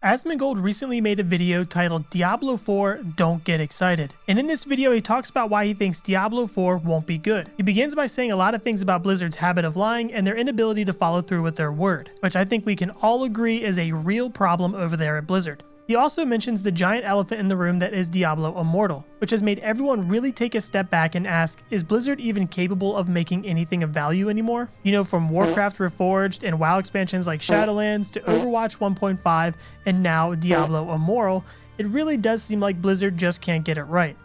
Asmongold recently made a video titled Diablo 4 Don't Get Excited, and in this video he talks about why he thinks Diablo 4 won't be good. He begins by saying a lot of things about Blizzard's habit of lying and their inability to follow through with their word, which I think we can all agree is a real problem over there at Blizzard. He also mentions the giant elephant in the room that is Diablo Immortal, which has made everyone really take a step back and ask, is Blizzard even capable of making anything of value anymore? You know, from Warcraft Reforged and WoW expansions like Shadowlands to Overwatch 1.5 and now Diablo Immortal, it really does seem like Blizzard just can't get it right.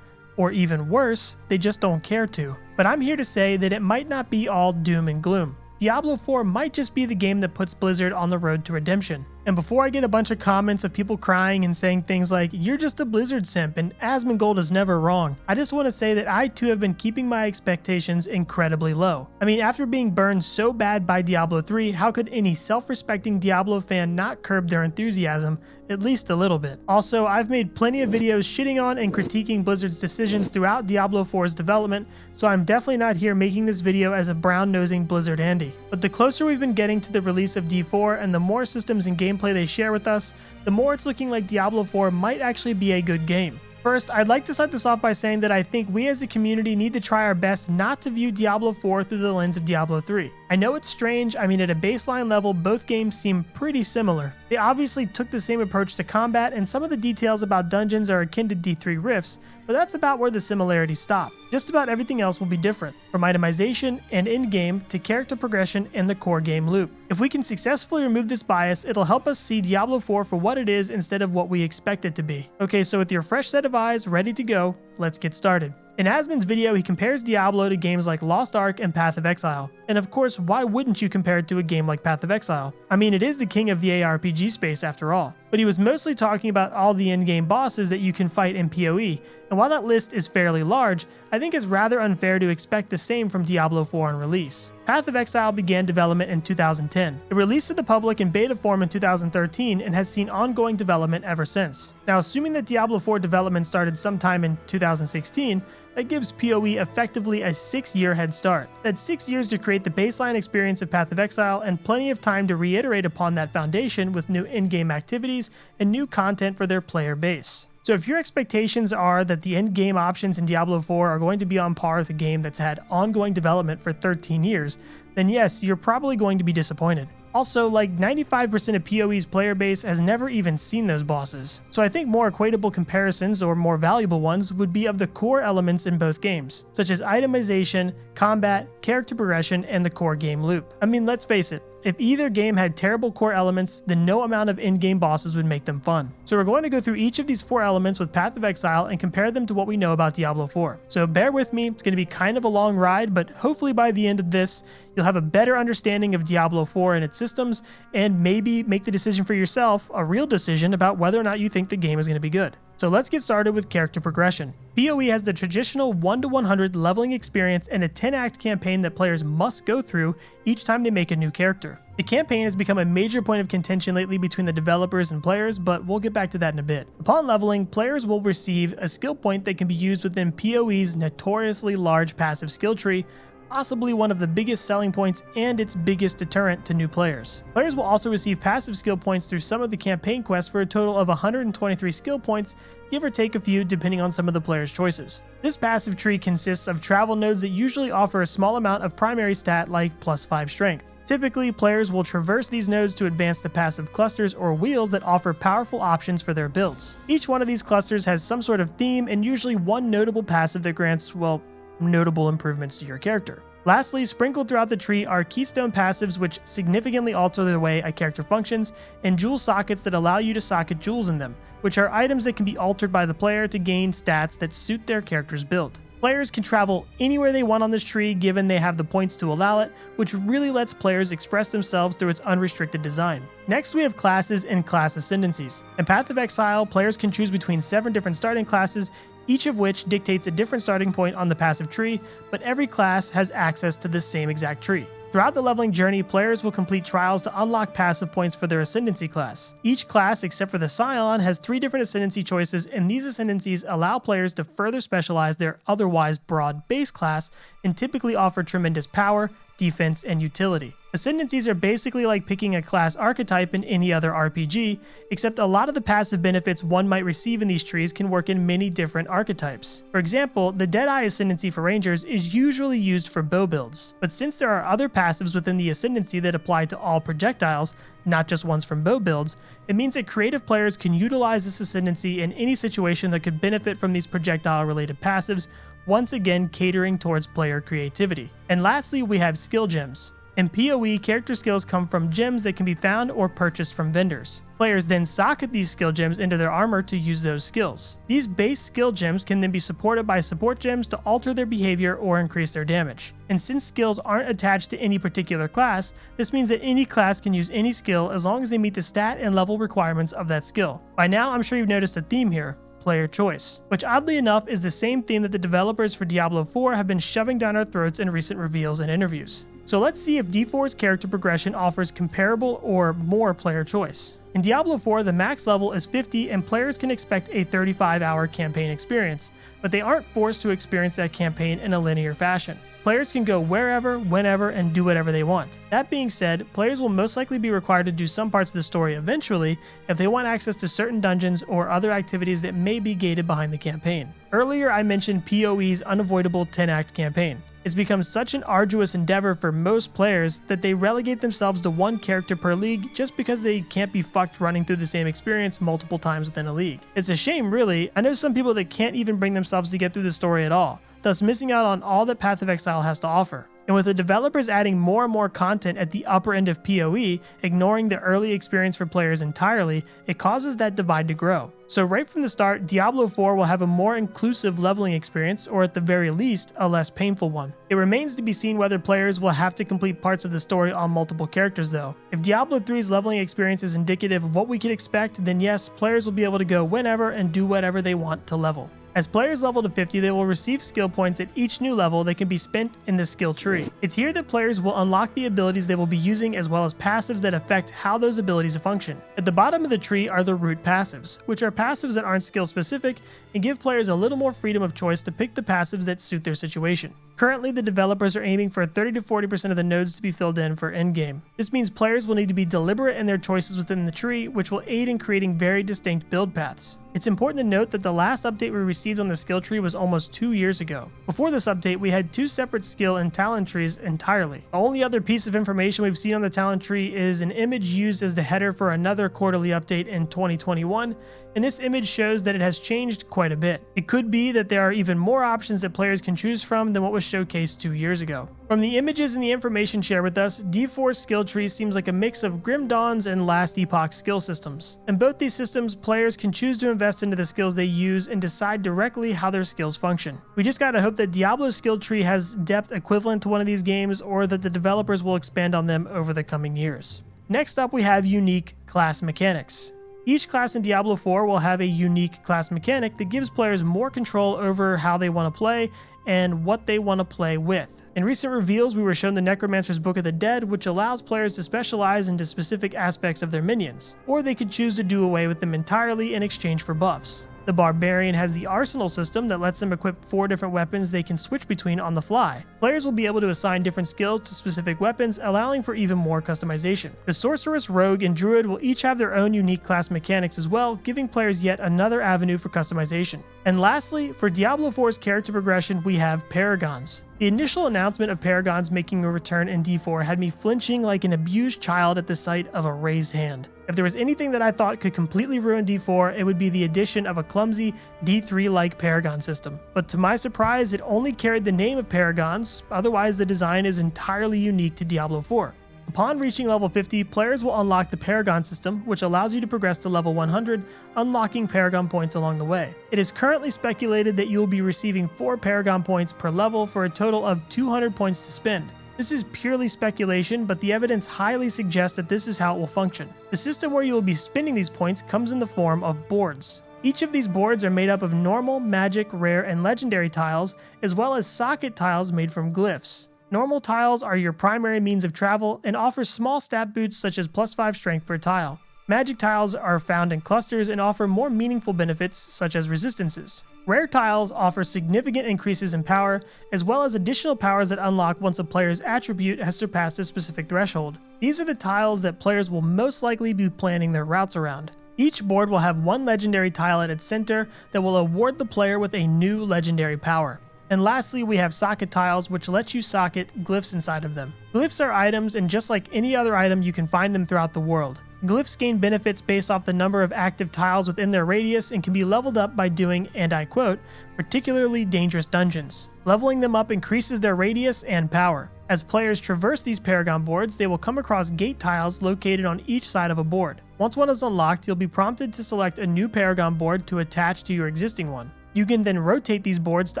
Or even worse, they just don't care to. But I'm here to say that it might not be all doom and gloom. Diablo 4 might just be the game that puts Blizzard on the road to redemption. And before I get a bunch of comments of people crying and saying things like, you're just a Blizzard simp and Asmongold is never wrong, I just want to say that I too have been keeping my expectations incredibly low. I mean, after being burned so bad by Diablo 3, how could any self-respecting Diablo fan not curb their enthusiasm, at least a little bit? Also, I've made plenty of videos shitting on and critiquing Blizzard's decisions throughout Diablo 4's development, so I'm definitely not here making this video as a brown-nosing Blizzard Andy. But the closer we've been getting to the release of D4 and the more systems and gameplay they share with us, the more it's looking like Diablo 4 might actually be a good game. First, I'd like to start this off by saying that I think we as a community need to try our best not to view Diablo 4 through the lens of Diablo 3. I know it's strange, I mean at a baseline level both games seem pretty similar. They obviously took the same approach to combat and some of the details about dungeons are akin to D3 Rifts, but that's about where the similarities stop. Just about everything else will be different, from itemization and in-game to character progression and the core game loop. If we can successfully remove this bias, it'll help us see Diablo 4 for what it is instead of what we expect it to be. Okay, so with your fresh set of eyes ready to go, let's get started. In Asmon's video, he compares Diablo to games like Lost Ark and Path of Exile. And of course, why wouldn't you compare it to a game like Path of Exile? I mean, it is the king of the ARPG space after all. But he was mostly talking about all the in-game bosses that you can fight in PoE, and while that list is fairly large, I think it's rather unfair to expect the same from Diablo 4 on release. Path of Exile began development in 2010. It released to the public in beta form in 2013 and has seen ongoing development ever since. Now, assuming that Diablo 4 development started sometime in 2016, that gives PoE effectively a 6-year head start. That's 6 years to create the baseline experience of Path of Exile and plenty of time to reiterate upon that foundation with new in-game activities and new content for their player base. So if your expectations are that the end-game options in Diablo 4 are going to be on par with a game that's had ongoing development for 13 years, then yes, you're probably going to be disappointed. Also, like 95% of PoE's player base has never even seen those bosses. So I think more equatable comparisons, or more valuable ones, would be of the core elements in both games, such as itemization, combat, character progression, and the core game loop. I mean, let's face it, if either game had terrible core elements, then no amount of in-game bosses would make them fun. So we're going to go through each of these 4 elements with Path of Exile and compare them to what we know about Diablo 4. So bear with me, it's going to be kind of a long ride, but hopefully by the end of this, you'll have a better understanding of Diablo 4 and its systems, and maybe make the decision for yourself, a real decision about whether or not you think the game is going to be good. So let's get started with character progression. PoE has the traditional 1 to 100 leveling experience and a 10-act campaign that players must go through each time they make a new character. The campaign has become a major point of contention lately between the developers and players, but we'll get back to that in a bit. Upon leveling, players will receive a skill point that can be used within PoE's notoriously large passive skill tree, possibly one of the biggest selling points and its biggest deterrent to new players. Players will also receive passive skill points through some of the campaign quests for a total of 123 skill points, give or take a few depending on some of the player's choices. This passive tree consists of travel nodes that usually offer a small amount of primary stat like +5 strength. Typically, players will traverse these nodes to advance to passive clusters or wheels that offer powerful options for their builds. Each one of these clusters has some sort of theme and usually one notable passive that grants, well, notable improvements to your character. Lastly, sprinkled throughout the tree are keystone passives which significantly alter the way a character functions, and jewel sockets that allow you to socket jewels in them, which are items that can be altered by the player to gain stats that suit their character's build. Players can travel anywhere they want on this tree given they have the points to allow it, which really lets players express themselves through its unrestricted design. Next, we have classes and class ascendancies. In Path of Exile, players can choose between 7 different starting classes, each of which dictates a different starting point on the passive tree, but every class has access to the same exact tree. Throughout the leveling journey, players will complete trials to unlock passive points for their Ascendancy class. Each class, except for the Scion, has 3 different Ascendancy choices, and these Ascendancies allow players to further specialize their otherwise broad base class and typically offer tremendous power, defense, and utility. Ascendancies are basically like picking a class archetype in any other RPG, except a lot of the passive benefits one might receive in these trees can work in many different archetypes. For example, the Deadeye Ascendancy for Rangers is usually used for bow builds, but since there are other passives within the Ascendancy that apply to all projectiles, not just ones from bow builds, it means that creative players can utilize this Ascendancy in any situation that could benefit from these projectile-related passives, once again catering towards player creativity. And lastly, we have skill gems. In PoE, character skills come from gems that can be found or purchased from vendors. Players then socket these skill gems into their armor to use those skills. These base skill gems can then be supported by support gems to alter their behavior or increase their damage. And since skills aren't attached to any particular class, this means that any class can use any skill as long as they meet the stat and level requirements of that skill. By now, I'm sure you've noticed a theme here: player choice, which oddly enough is the same theme that the developers for Diablo 4 have been shoving down our throats in recent reveals and interviews. So let's see if D4's character progression offers comparable or more player choice. In Diablo 4, the max level is 50 and players can expect a 35-hour campaign experience, but they aren't forced to experience that campaign in a linear fashion. Players can go wherever, whenever, and do whatever they want. That being said, players will most likely be required to do some parts of the story eventually if they want access to certain dungeons or other activities that may be gated behind the campaign. Earlier, I mentioned PoE's unavoidable 10-act campaign. It's become such an arduous endeavor for most players that they relegate themselves to one character per league just because they can't be fucked running through the same experience multiple times within a league. It's a shame, really. I know some people that can't even bring themselves to get through the story at all, thus missing out on all that Path of Exile has to offer. And with the developers adding more and more content at the upper end of PoE, ignoring the early experience for players entirely, it causes that divide to grow. So right from the start, Diablo 4 will have a more inclusive leveling experience, or at the very least, a less painful one. It remains to be seen whether players will have to complete parts of the story on multiple characters though. If Diablo 3's leveling experience is indicative of what we could expect, then yes, players will be able to go whenever and do whatever they want to level. As players level to 50, they will receive skill points at each new level that can be spent in the skill tree. It's here that players will unlock the abilities they will be using as well as passives that affect how those abilities function. At the bottom of the tree are the root passives, which are passives that aren't skill specific and give players a little more freedom of choice to pick the passives that suit their situation. Currently, the developers are aiming for 30 to 40% of the nodes to be filled in for endgame. This means players will need to be deliberate in their choices within the tree, which will aid in creating very distinct build paths. It's important to note that the last update we received on the skill tree was almost 2 years ago. Before this update, we had 2 separate skill and talent trees entirely. The only other piece of information we've seen on the talent tree is an image used as the header for another quarterly update in 2021, and this image shows that it has changed quite a bit. It could be that there are even more options that players can choose from than what was showcased 2 years ago. From the images and the information shared with us, D4's skill tree seems like a mix of Grim Dawn's and Last Epoch skill systems. In both these systems, players can choose to invest into the skills they use and decide directly how their skills function. We just gotta hope that Diablo's skill tree has depth equivalent to one of these games, or that the developers will expand on them over the coming years. Next up, we have unique class mechanics. Each class in Diablo 4 will have a unique class mechanic that gives players more control over how they want to play and what they want to play with. In recent reveals, we were shown the Necromancer's Book of the Dead, which allows players to specialize into specific aspects of their minions, or they could choose to do away with them entirely in exchange for buffs. The Barbarian has the Arsenal system that lets them equip 4 different weapons they can switch between on the fly. Players will be able to assign different skills to specific weapons, allowing for even more customization. The Sorceress, Rogue, and Druid will each have their own unique class mechanics as well, giving players yet another avenue for customization. And lastly, for Diablo 4's character progression, we have Paragons. The initial announcement of Paragons making a return in D4 had me flinching like an abused child at the sight of a raised hand. If there was anything that I thought could completely ruin D4, it would be the addition of a clumsy D3-like Paragon system. But to my surprise, it only carried the name of Paragons, otherwise the design is entirely unique to Diablo 4. Upon reaching level 50, players will unlock the Paragon system, which allows you to progress to level 100, unlocking Paragon points along the way. It is currently speculated that you will be receiving 4 Paragon points per level for a total of 200 points to spend. This is purely speculation, but the evidence highly suggests that this is how it will function. The system where you will be spending these points comes in the form of boards. Each of these boards are made up of normal, magic, rare, and legendary tiles, as well as socket tiles made from glyphs. Normal tiles are your primary means of travel and offer small stat boosts such as +5 strength per tile. Magic tiles are found in clusters and offer more meaningful benefits such as resistances. Rare tiles offer significant increases in power, as well as additional powers that unlock once a player's attribute has surpassed a specific threshold. These are the tiles that players will most likely be planning their routes around. Each board will have one legendary tile at its center that will award the player with a new legendary power. And lastly, we have socket tiles, which let you socket glyphs inside of them. Glyphs are items, and just like any other item, you can find them throughout the world. Glyphs gain benefits based off the number of active tiles within their radius and can be leveled up by doing, and I quote, particularly dangerous dungeons. Leveling them up increases their radius and power. As players traverse these Paragon boards, they will come across gate tiles located on each side of a board. Once one is unlocked, you'll be prompted to select a new Paragon board to attach to your existing one. You can then rotate these boards to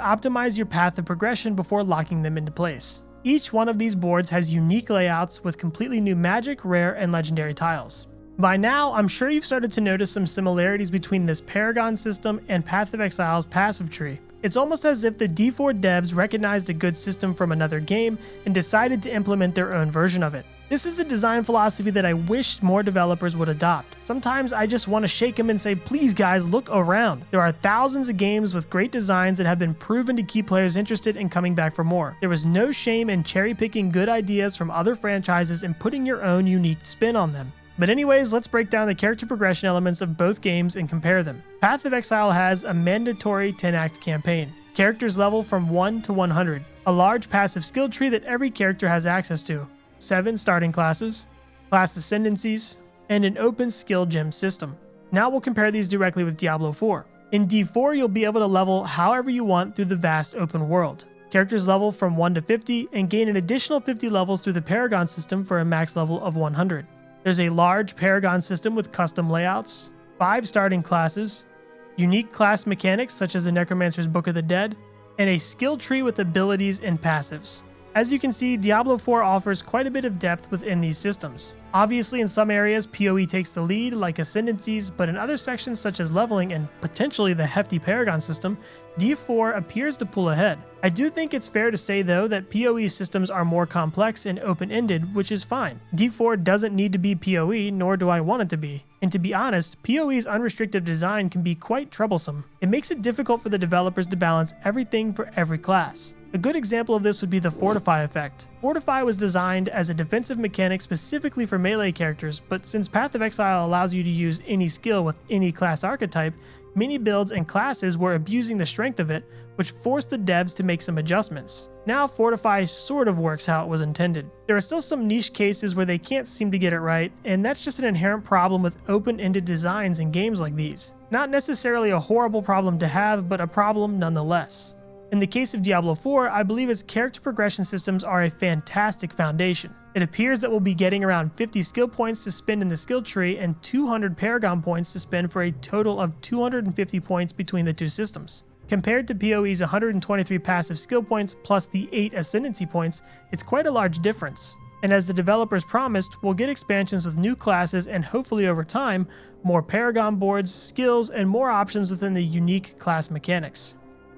optimize your path of progression before locking them into place. Each one of these boards has unique layouts with completely new magic, rare, and legendary tiles. By now, I'm sure you've started to notice some similarities between this Paragon system and Path of Exile's passive tree. It's almost as if the D4 devs recognized a good system from another game and decided to implement their own version of it. This is a design philosophy that I wish more developers would adopt. Sometimes I just want to shake them and say, please guys, look around. There are thousands of games with great designs that have been proven to keep players interested and coming back for more. There was no shame in cherry picking good ideas from other franchises and putting your own unique spin on them. But anyways, let's break down the character progression elements of both games and compare them. Path of Exile has a mandatory 10-act campaign. Characters level from 1 to 100. A large passive skill tree that every character has access to. 7 starting classes, class ascendancies, and an open skill gem system. Now we'll compare these directly with Diablo 4. In D4, you'll be able to level however you want through the vast open world. Characters level from 1 to 50 and gain an additional 50 levels through the Paragon system for a max level of 100. There's a large Paragon system with custom layouts, 5 starting classes, unique class mechanics such as the Necromancer's Book of the Dead, and a skill tree with abilities and passives. As you can see, Diablo 4 offers quite a bit of depth within these systems. Obviously, in some areas, PoE takes the lead, like ascendancies, but in other sections such as leveling and potentially the hefty Paragon system, D4 appears to pull ahead. I do think it's fair to say though that PoE systems are more complex and open-ended, which is fine. D4 doesn't need to be PoE, nor do I want it to be. And to be honest, PoE's unrestricted design can be quite troublesome. It makes it difficult for the developers to balance everything for every class. A good example of this would be the Fortify effect. Fortify was designed as a defensive mechanic specifically for melee characters, but since Path of Exile allows you to use any skill with any class archetype, many builds and classes were abusing the strength of it, which forced the devs to make some adjustments. Now Fortify sort of works how it was intended. There are still some niche cases where they can't seem to get it right, and that's just an inherent problem with open-ended designs in games like these. Not necessarily a horrible problem to have, but a problem nonetheless. In the case of Diablo 4, I believe its character progression systems are a fantastic foundation. It appears that we'll be getting around 50 skill points to spend in the skill tree and 200 Paragon points to spend for a total of 250 points between the two systems. Compared to PoE's 123 passive skill points plus the 8 ascendancy points, it's quite a large difference. And as the developers promised, we'll get expansions with new classes and hopefully over time, more Paragon boards, skills, and more options within the unique class mechanics.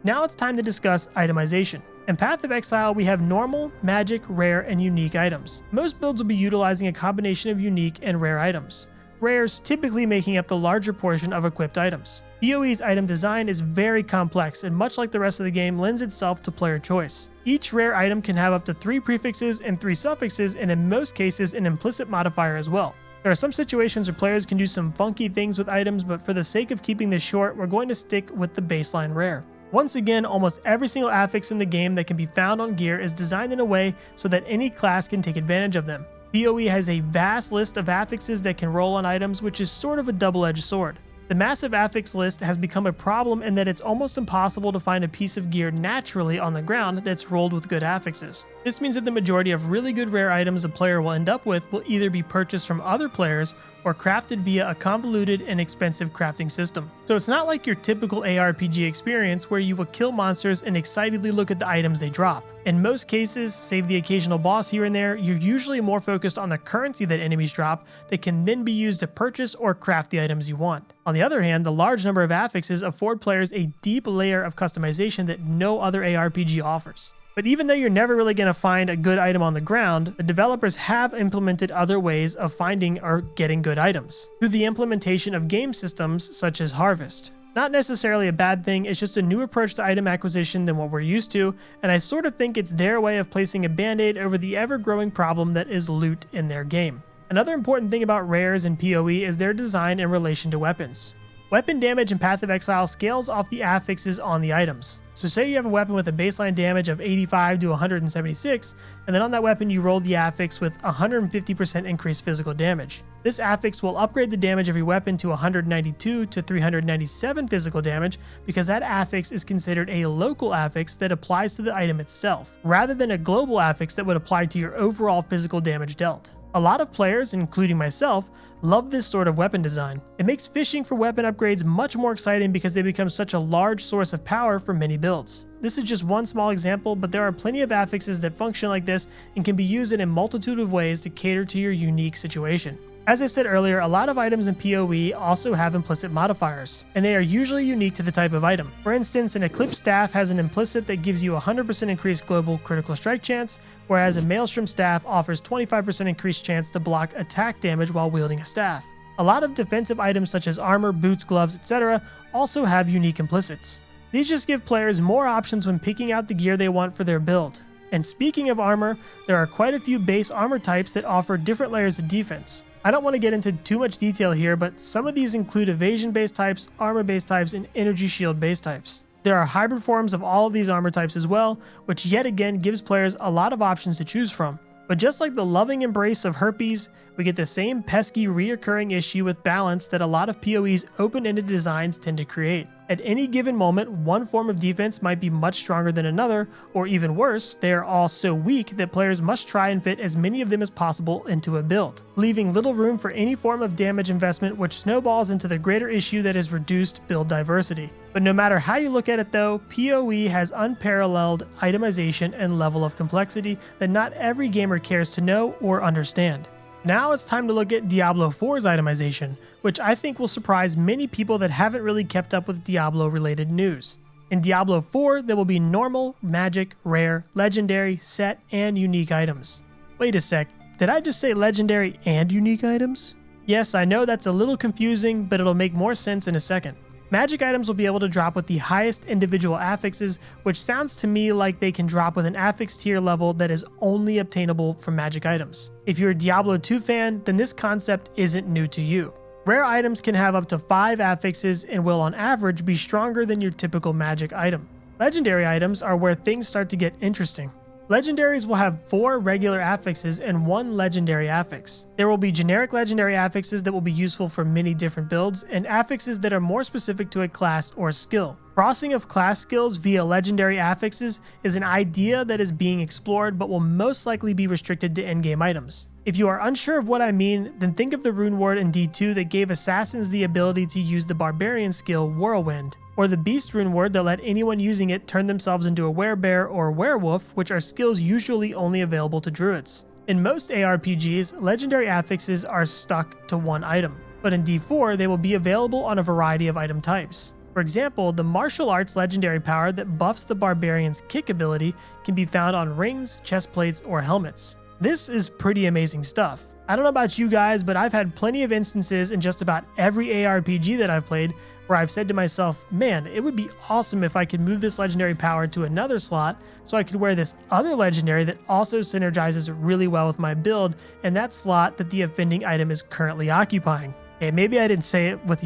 Now it's time to discuss itemization. In Path of Exile, we have normal, magic, rare, and unique items. Most builds will be utilizing a combination of unique and rare items. Rares typically making up the larger portion of equipped items. PoE's item design is very complex and much like the rest of the game lends itself to player choice. Each rare item can have up to 3 prefixes and 3 suffixes and in most cases an implicit modifier as well. There are some situations where players can do some funky things with items, but for the sake of keeping this short, we're going to stick with the baseline rare. Once again, almost every single affix in the game that can be found on gear is designed in a way so that any class can take advantage of them. PoE has a vast list of affixes that can roll on items, which is sort of a double-edged sword. The massive affix list has become a problem in that it's almost impossible to find a piece of gear naturally on the ground that's rolled with good affixes. This means that the majority of really good rare items a player will end up with will either be purchased from other players or crafted via a convoluted and expensive crafting system. So it's not like your typical ARPG experience where you will kill monsters and excitedly look at the items they drop. In most cases, save the occasional boss here and there, you're usually more focused on the currency that enemies drop that can then be used to purchase or craft the items you want. On the other hand, the large number of affixes afford players a deep layer of customization that no other ARPG offers. But even though you're never really going to find a good item on the ground, the developers have implemented other ways of finding or getting good items through the implementation of game systems such as Harvest. Not necessarily a bad thing, it's just a new approach to item acquisition than what we're used to, and I sort of think it's their way of placing a band-aid over the ever-growing problem that is loot in their game. Another important thing about rares and PoE is their design in relation to weapons. Weapon damage in Path of Exile scales off the affixes on the items. So say you have a weapon with a baseline damage of 85 to 176, and then on that weapon you roll the affix with 150% increased physical damage. This affix will upgrade the damage of your weapon to 192 to 397 physical damage because that affix is considered a local affix that applies to the item itself, rather than a global affix that would apply to your overall physical damage dealt. A lot of players, including myself, love this sort of weapon design. It makes fishing for weapon upgrades much more exciting because they become such a large source of power for many builds. This is just one small example, but there are plenty of affixes that function like this and can be used in a multitude of ways to cater to your unique situation. As I said earlier, a lot of items in PoE also have implicit modifiers, and they are usually unique to the type of item. For instance, an Eclipse Staff has an implicit that gives you 100% increased global critical strike chance, whereas a Maelstrom Staff offers 25% increased chance to block attack damage while wielding a staff. A lot of defensive items such as armor, boots, gloves, etc. also have unique implicits. These just give players more options when picking out the gear they want for their build. And speaking of armor, there are quite a few base armor types that offer different layers of defense. I don't want to get into too much detail here, but some of these include evasion-based types, armor-based types, and energy shield-based types. There are hybrid forms of all of these armor types as well, which yet again gives players a lot of options to choose from. But just like the loving embrace of herpes, we get the same pesky reoccurring issue with balance that a lot of PoE's open-ended designs tend to create. At any given moment, one form of defense might be much stronger than another, or even worse, they are all so weak that players must try and fit as many of them as possible into a build, leaving little room for any form of damage investment, which snowballs into the greater issue that is reduced build diversity. But no matter how you look at it though, PoE has unparalleled itemization and level of complexity that not every gamer cares to know or understand. Now it's time to look at Diablo 4's itemization, which I think will surprise many people that haven't really kept up with Diablo related news. In Diablo 4, there will be normal, magic, rare, legendary, set, and unique items. Wait a sec, did I just say legendary and unique items? Yes, I know that's a little confusing, but it'll make more sense in a second. Magic items will be able to drop with the highest individual affixes, which sounds to me like they can drop with an affix tier level that is only obtainable from magic items. If you're a Diablo 2 fan, then this concept isn't new to you. Rare items can have up to 5 affixes and will on average be stronger than your typical magic item. Legendary items are where things start to get interesting. Legendaries will have 4 regular affixes and 1 legendary affix. There will be generic legendary affixes that will be useful for many different builds, and affixes that are more specific to a class or skill. Crossing of class skills via legendary affixes is an idea that is being explored but will most likely be restricted to endgame items. If you are unsure of what I mean, then think of the rune ward in D2 that gave assassins the ability to use the barbarian skill Whirlwind, or the beast rune ward that let anyone using it turn themselves into a werebear or werewolf, which are skills usually only available to druids. In most ARPGs, legendary affixes are stuck to one item, but in D4 they will be available on a variety of item types. For example, the martial arts legendary power that buffs the barbarian's kick ability can be found on rings, chest plates, or helmets. This is pretty amazing stuff. I don't know about you guys, but I've had plenty of instances in just about every ARPG that I've played where I've said to myself, man, it would be awesome if I could move this legendary power to another slot so I could wear this other legendary that also synergizes really well with my build and that slot that the offending item is currently occupying. Okay, maybe I didn't say it with,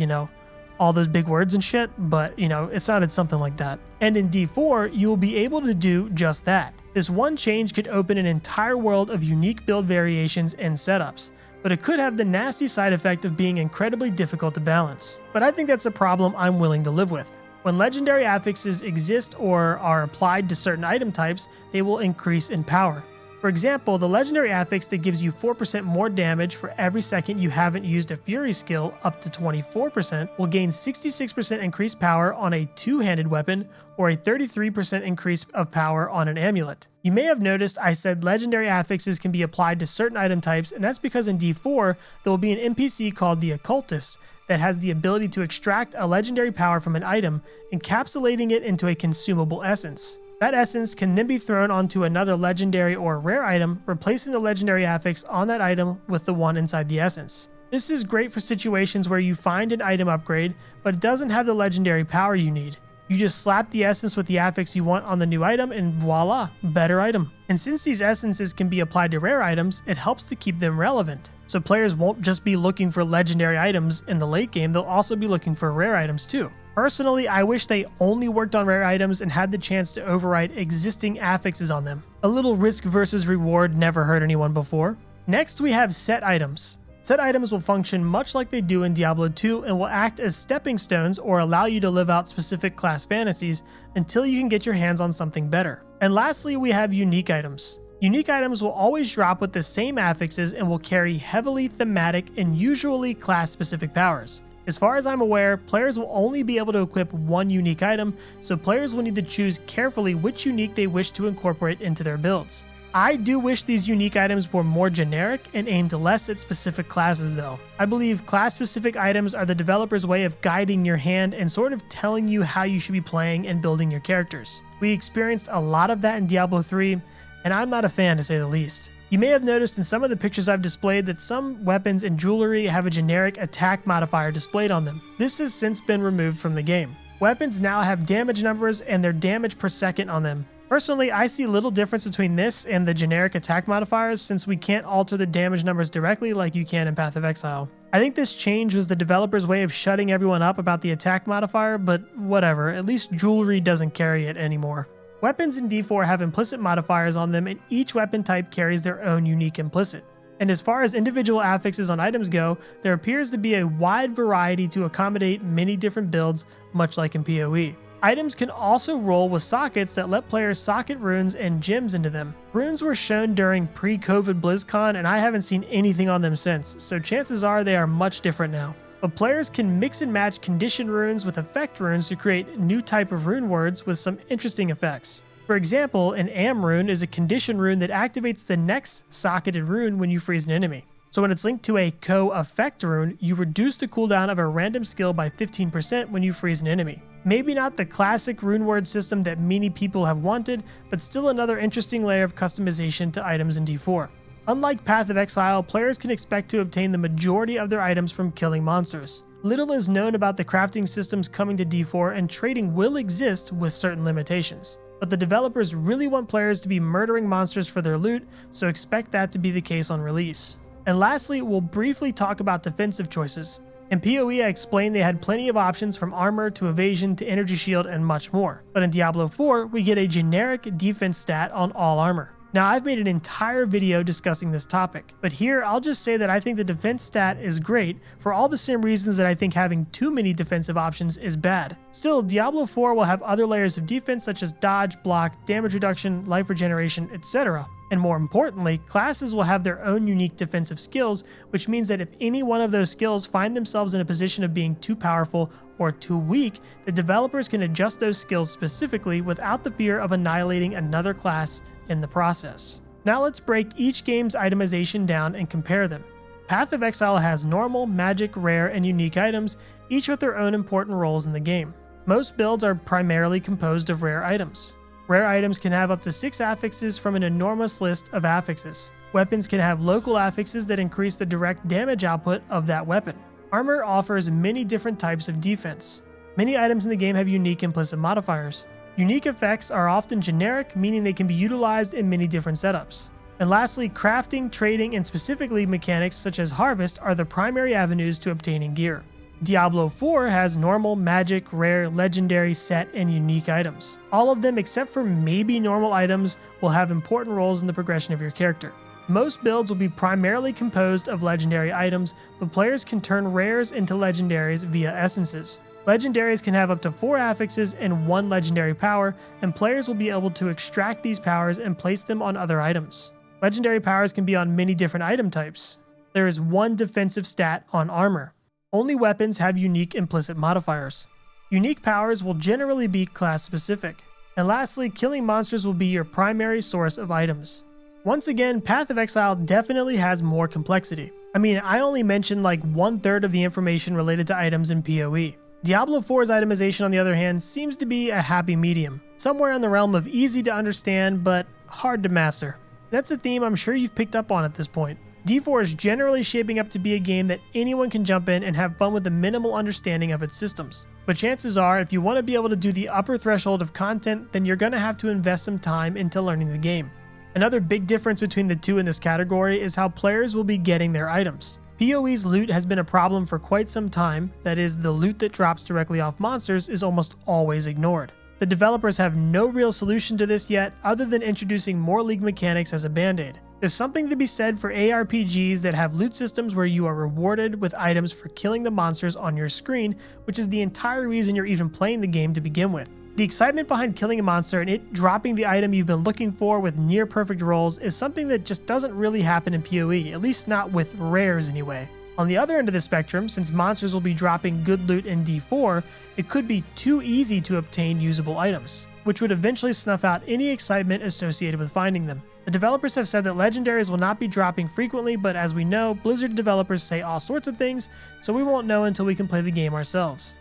all those big words and shit, but it sounded something like that. And in D4, you'll be able to do just that. This one change could open an entire world of unique build variations and setups, but it could have the nasty side effect of being incredibly difficult to balance. But I think that's a problem I'm willing to live with. When legendary affixes exist or are applied to certain item types, they will increase in power. For example, the legendary affix that gives you 4% more damage for every second you haven't used a fury skill up to 24% will gain 66% increased power on a two-handed weapon or a 33% increase of power on an amulet. You may have noticed I said legendary affixes can be applied to certain item types, and that's because in D4 there will be an NPC called the Occultist that has the ability to extract a legendary power from an item, encapsulating it into a consumable essence. That essence can then be thrown onto another legendary or rare item, replacing the legendary affix on that item with the one inside the essence. This is great for situations where you find an item upgrade, but it doesn't have the legendary power you need. You just slap the essence with the affix you want on the new item and voila, better item. And since these essences can be applied to rare items, it helps to keep them relevant. So players won't just be looking for legendary items in the late game, they'll also be looking for rare items too. Personally, I wish they only worked on rare items and had the chance to overwrite existing affixes on them. A little risk versus reward never hurt anyone before. Next, we have set items. Set items will function much like they do in Diablo 2 and will act as stepping stones or allow you to live out specific class fantasies until you can get your hands on something better. And lastly, we have unique items. Unique items will always drop with the same affixes and will carry heavily thematic and usually class-specific powers. As far as I'm aware, players will only be able to equip one unique item, so players will need to choose carefully which unique they wish to incorporate into their builds. I do wish these unique items were more generic and aimed less at specific classes though. I believe class-specific items are the developer's way of guiding your hand and sort of telling you how you should be playing and building your characters. We experienced a lot of that in Diablo 3, and I'm not a fan to say the least. You may have noticed in some of the pictures I've displayed that some weapons and jewelry have a generic attack modifier displayed on them. This has since been removed from the game. Weapons now have damage numbers and their damage per second on them. Personally, I see little difference between this and the generic attack modifiers since we can't alter the damage numbers directly like you can in Path of Exile. I think this change was the developer's way of shutting everyone up about the attack modifier, but whatever, at least jewelry doesn't carry it anymore. Weapons in D4 have implicit modifiers on them and each weapon type carries their own unique implicit. And as far as individual affixes on items go, there appears to be a wide variety to accommodate many different builds, much like in PoE. Items can also roll with sockets that let players socket runes and gems into them. Runes were shown during pre-COVID BlizzCon and I haven't seen anything on them since, so chances are they are much different now. But players can mix and match condition runes with effect runes to create new type of rune words with some interesting effects. For example, an Am rune is a condition rune that activates the next socketed rune when you freeze an enemy. So when it's linked to a co-effect rune, you reduce the cooldown of a random skill by 15% when you freeze an enemy. Maybe not the classic rune word system that many people have wanted, but still another interesting layer of customization to items in D4. Unlike Path of Exile, players can expect to obtain the majority of their items from killing monsters. Little is known about the crafting systems coming to D4 and trading will exist with certain limitations. But the developers really want players to be murdering monsters for their loot, so expect that to be the case on release. And lastly, we'll briefly talk about defensive choices. In PoE, I explained they had plenty of options from armor to evasion to energy shield and much more. But in Diablo 4, we get a generic defense stat on all armor. Now, I've made an entire video discussing this topic, but here I'll just say that I think the defense stat is great for all the same reasons that I think having too many defensive options is bad. Still, Diablo 4 will have other layers of defense such as dodge, block, damage reduction, life regeneration, etc. And more importantly, classes will have their own unique defensive skills, which means that if any one of those skills find themselves in a position of being too powerful or too weak, the developers can adjust those skills specifically without the fear of annihilating another class in the process. Now let's break each game's itemization down and compare them. Path of Exile has normal, magic, rare, and unique items, each with their own important roles in the game. Most builds are primarily composed of rare items. Rare items can have up to 6 affixes from an enormous list of affixes. Weapons can have local affixes that increase the direct damage output of that weapon. Armor offers many different types of defense. Many items in the game have unique implicit modifiers. Unique effects are often generic, meaning they can be utilized in many different setups. And lastly, crafting, trading, and specifically mechanics such as harvest are the primary avenues to obtaining gear. Diablo 4 has normal, magic, rare, legendary, set, and unique items. All of them except for maybe normal items will have important roles in the progression of your character. Most builds will be primarily composed of legendary items, but players can turn rares into legendaries via essences. Legendaries can have up to 4 affixes and 1 legendary power, and players will be able to extract these powers and place them on other items. Legendary powers can be on many different item types. There is 1 defensive stat on armor. Only weapons have unique implicit modifiers. Unique powers will generally be class specific. And lastly, killing monsters will be your primary source of items. Once again, Path of Exile definitely has more complexity. I mean, I only mentioned like 1/3 of the information related to items in PoE. Diablo 4's itemization, on the other hand, seems to be a happy medium. somewhere in the realm of easy to understand but hard to master. That's a theme I'm sure you've picked up on at this point. D4 is generally shaping up to be a game that anyone can jump in and have fun with a minimal understanding of its systems. But chances are, if you want to be able to do the upper threshold of content, then you're going to have to invest some time into learning the game. Another big difference between the two in this category is how players will be getting their items. PoE's loot has been a problem for quite some time, that is, the loot that drops directly off monsters is almost always ignored. The developers have no real solution to this yet, other than introducing more League mechanics as a band-aid. There's something to be said for ARPGs that have loot systems where you are rewarded with items for killing the monsters on your screen, which is the entire reason you're even playing the game to begin with. The excitement behind killing a monster and it dropping the item you've been looking for with near perfect rolls is something that just doesn't really happen in PoE, at least not with rares anyway. On the other end of the spectrum, since monsters will be dropping good loot in D4, it could be too easy to obtain usable items, which would eventually snuff out any excitement associated with finding them. The developers have said that legendaries will not be dropping frequently, but as we know, Blizzard developers say all sorts of things, so we won't know until we can play the game ourselves.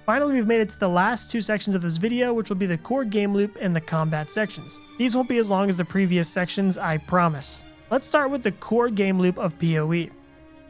Finally, we've made it to the last two sections of this video, which will be the core game loop and the combat sections. These won't be as long as the previous sections, I promise. Let's start with the core game loop of PoE.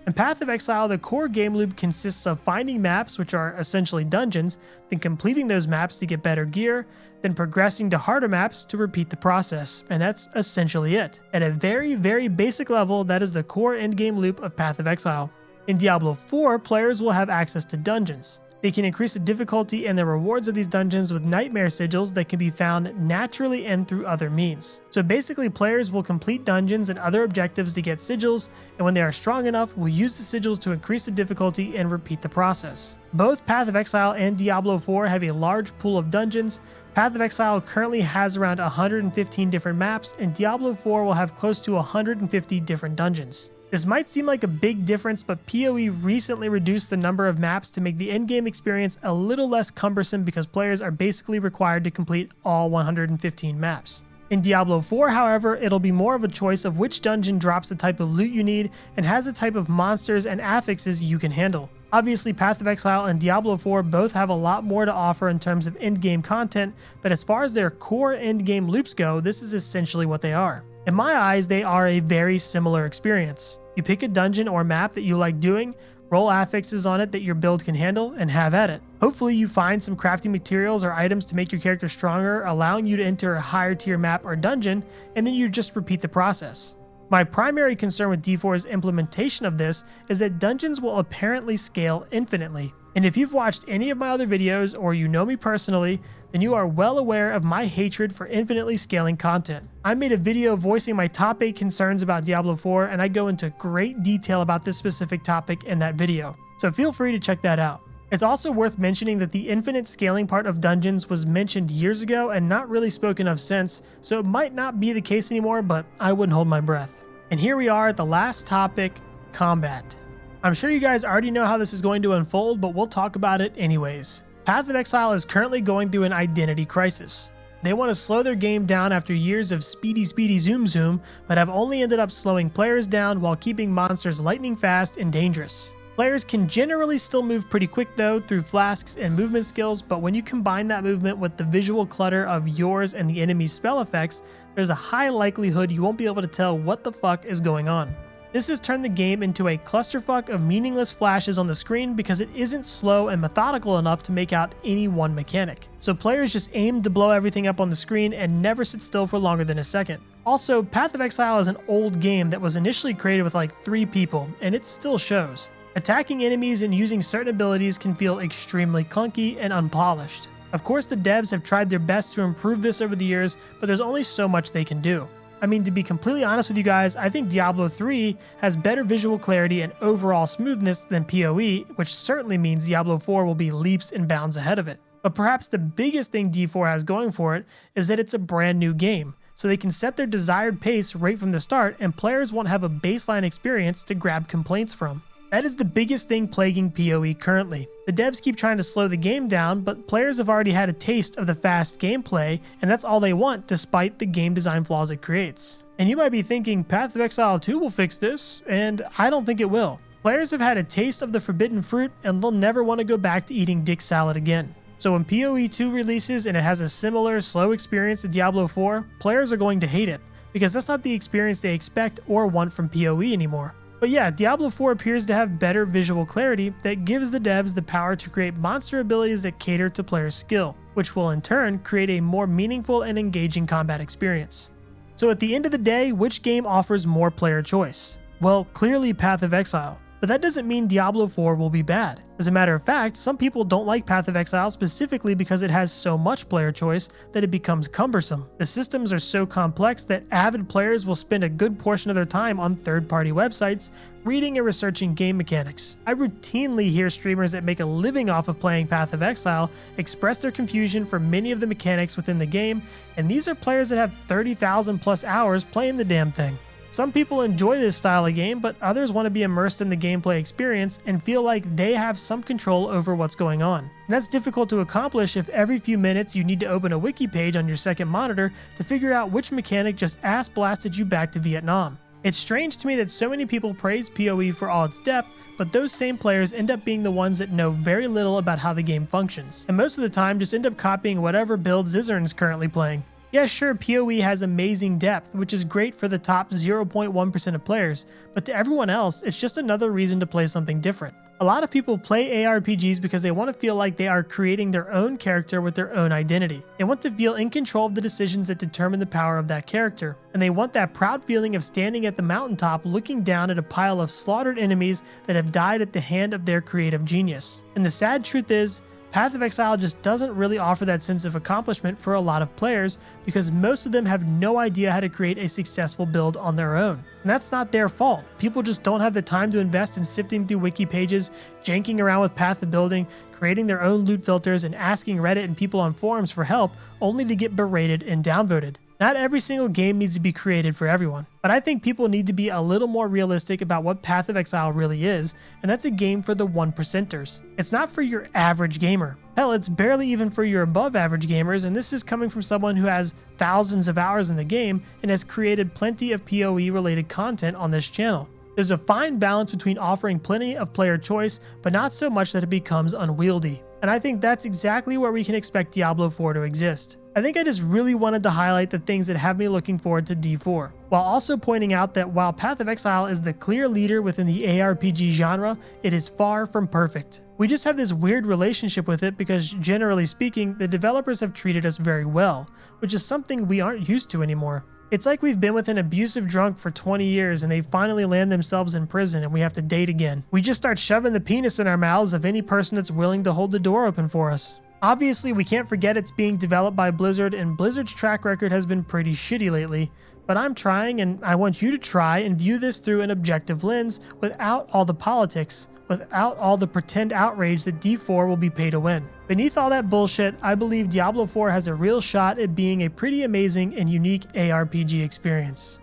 In Path of Exile, the core game loop consists of finding maps, which are essentially dungeons, then completing those maps to get better gear, then progressing to harder maps to repeat the process, and that's essentially it. At a very, very basic level, that is the core endgame loop of Path of Exile. In Diablo 4, players will have access to dungeons. They can increase the difficulty and the rewards of these dungeons with nightmare sigils that can be found naturally and through other means. So basically, players will complete dungeons and other objectives to get sigils, and when they are strong enough, will use the sigils to increase the difficulty and repeat the process. Both Path of Exile and Diablo 4 have a large pool of dungeons. Path of Exile currently has around 115 different maps, and Diablo 4 will have close to 150 different dungeons. This might seem like a big difference, but PoE recently reduced the number of maps to make the endgame experience a little less cumbersome because players are basically required to complete all 115 maps. In Diablo 4, however, it'll be more of a choice of which dungeon drops the type of loot you need and has the type of monsters and affixes you can handle. Obviously, Path of Exile and Diablo 4 both have a lot more to offer in terms of endgame content, but as far as their core endgame loops go, this is essentially what they are. In my eyes, they are a very similar experience. You pick a dungeon or map that you like doing, roll affixes on it that your build can handle, and have at it. Hopefully you find some crafting materials or items to make your character stronger, allowing you to enter a higher tier map or dungeon, and then you just repeat the process. My primary concern with D4's implementation of this is that dungeons will apparently scale infinitely. And if you've watched any of my other videos or you know me personally, then you are well aware of my hatred for infinitely scaling content. I made a video voicing my top 8 concerns about Diablo 4, and I go into great detail about this specific topic in that video, so feel free to check that out. It's also worth mentioning that the infinite scaling part of dungeons was mentioned years ago and not really spoken of since, so it might not be the case anymore, but I wouldn't hold my breath. And here we are at the last topic, combat. I'm sure you guys already know how this is going to unfold, but we'll talk about it anyways. Path of Exile is currently going through an identity crisis. They want to slow their game down after years of speedy zoom, but have only ended up slowing players down while keeping monsters lightning fast and dangerous. Players can generally still move pretty quick though through flasks and movement skills, but when you combine that movement with the visual clutter of yours and the enemy's spell effects, there's a high likelihood you won't be able to tell what the fuck is going on. This has turned the game into a clusterfuck of meaningless flashes on the screen because it isn't slow and methodical enough to make out any one mechanic. So players just aim to blow everything up on the screen and never sit still for longer than a second. Also, Path of Exile is an old game that was initially created with like 3 people, and it still shows. Attacking enemies and using certain abilities can feel extremely clunky and unpolished. Of course, the devs have tried their best to improve this over the years, but there's only so much they can do. I mean, to be completely honest with you guys, I think Diablo 3 has better visual clarity and overall smoothness than PoE, which certainly means Diablo 4 will be leaps and bounds ahead of it. But perhaps the biggest thing D4 has going for it is that it's a brand new game, so they can set their desired pace right from the start and players won't have a baseline experience to grab complaints from. That is the biggest thing plaguing PoE currently. The devs keep trying to slow the game down, but players have already had a taste of the fast gameplay, and that's all they want despite the game design flaws it creates. And you might be thinking Path of Exile 2 will fix this, and I don't think it will. Players have had a taste of the forbidden fruit, and they'll never want to go back to eating dick salad again. So when PoE 2 releases and it has a similar slow experience to Diablo 4, players are going to hate it, because that's not the experience they expect or want from PoE anymore. But yeah, Diablo 4 appears to have better visual clarity that gives the devs the power to create monster abilities that cater to players' skill, which will in turn create a more meaningful and engaging combat experience. So at the end of the day, which game offers more player choice? Well, clearly Path of Exile. But that doesn't mean Diablo 4 will be bad. As a matter of fact, some people don't like Path of Exile specifically because it has so much player choice that it becomes cumbersome. The systems are so complex that avid players will spend a good portion of their time on third-party websites reading and researching game mechanics. I routinely hear streamers that make a living off of playing Path of Exile express their confusion for many of the mechanics within the game, and these are players that have 30,000 plus hours playing the damn thing. Some people enjoy this style of game, but others want to be immersed in the gameplay experience and feel like they have some control over what's going on. And that's difficult to accomplish if every few minutes you need to open a wiki page on your second monitor to figure out which mechanic just ass blasted you back to Vietnam. It's strange to me that so many people praise PoE for all its depth, but those same players end up being the ones that know very little about how the game functions, and most of the time just end up copying whatever build Zizern's currently playing. Yeah, sure, PoE has amazing depth, which is great for the top 0.1% of players, but to everyone else, it's just another reason to play something different. A lot of people play ARPGs because they want to feel like they are creating their own character with their own identity. They want to feel in control of the decisions that determine the power of that character, and they want that proud feeling of standing at the mountaintop looking down at a pile of slaughtered enemies that have died at the hand of their creative genius. And the sad truth is, Path of Exile just doesn't really offer that sense of accomplishment for a lot of players because most of them have no idea how to create a successful build on their own. And that's not their fault. People just don't have the time to invest in sifting through wiki pages, janking around with path of building, creating their own loot filters, and asking Reddit and people on forums for help only to get berated and downvoted. Not every single game needs to be created for everyone, but I think people need to be a little more realistic about what Path of Exile really is, and that's a game for the 1%ers. It's not for your average gamer. Hell, it's barely even for your above average gamers, and this is coming from someone who has thousands of hours in the game and has created plenty of PoE related content on this channel. There's a fine balance between offering plenty of player choice, but not so much that it becomes unwieldy. And I think that's exactly where we can expect Diablo 4 to exist. I think I just really wanted to highlight the things that have me looking forward to D4, while also pointing out that while Path of Exile is the clear leader within the ARPG genre, it is far from perfect. We just have this weird relationship with it because, generally speaking, the developers have treated us very well, which is something we aren't used to anymore. It's like we've been with an abusive drunk for 20 years and they finally land themselves in prison and we have to date again. We just start shoving the penis in our mouths of any person that's willing to hold the door open for us. Obviously, we can't forget it's being developed by Blizzard, and Blizzard's track record has been pretty shitty lately, but I'm trying, and I want you to try and view this through an objective lens without all the politics, without all the pretend outrage that D4 will be pay to win. Beneath all that bullshit, I believe Diablo 4 has a real shot at being a pretty amazing and unique ARPG experience.